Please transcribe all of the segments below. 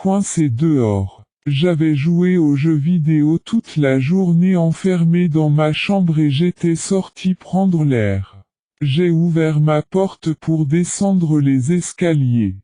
coincé dehors. J'avais joué aux jeux vidéo toute la journée enfermé dans ma chambre et j'étais sorti prendre l'air. J'ai ouvert ma porte pour descendre les escaliers.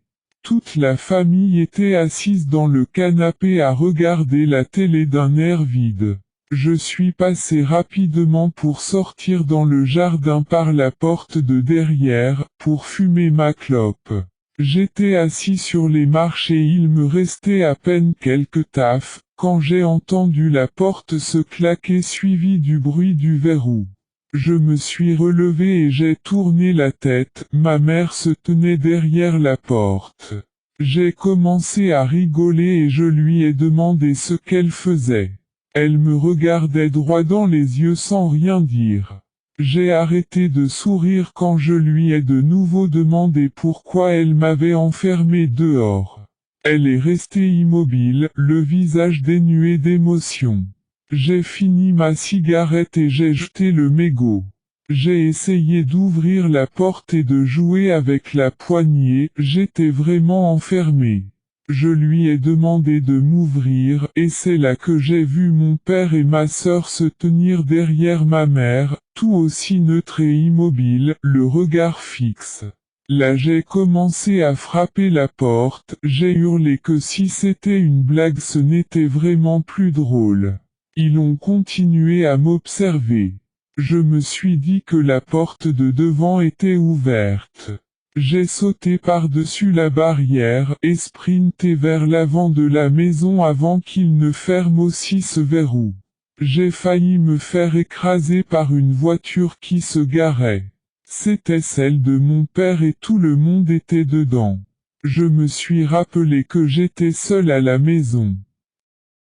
Toute la famille était assise dans le canapé à regarder la télé d'un air vide. Je suis passé rapidement pour sortir dans le jardin par la porte de derrière, pour fumer ma clope. J'étais assis sur les marches et il me restait à peine quelques taffes, quand j'ai entendu la porte se claquer suivi du bruit du verrou. Je me suis relevé et j'ai tourné la tête, ma mère se tenait derrière la porte. J'ai commencé à rigoler et je lui ai demandé ce qu'elle faisait. Elle me regardait droit dans les yeux sans rien dire. J'ai arrêté de sourire quand je lui ai de nouveau demandé pourquoi elle m'avait enfermé dehors. Elle est restée immobile, le visage dénué d'émotion. J'ai fini ma cigarette et j'ai jeté le mégot. J'ai essayé d'ouvrir la porte et de jouer avec la poignée, j'étais vraiment enfermé. Je lui ai demandé de m'ouvrir et c'est là que j'ai vu mon père et ma sœur se tenir derrière ma mère, tout aussi neutre et immobile, le regard fixe. Là j'ai commencé à frapper la porte, j'ai hurlé que si c'était une blague ce n'était vraiment plus drôle. Ils ont continué à m'observer. Je me suis dit que la porte de devant était ouverte. J'ai sauté par-dessus la barrière et sprinté vers l'avant de la maison avant qu'il ne ferme aussi ce verrou. J'ai failli me faire écraser par une voiture qui se garait. C'était celle de mon père et tout le monde était dedans. Je me suis rappelé que j'étais seul à la maison.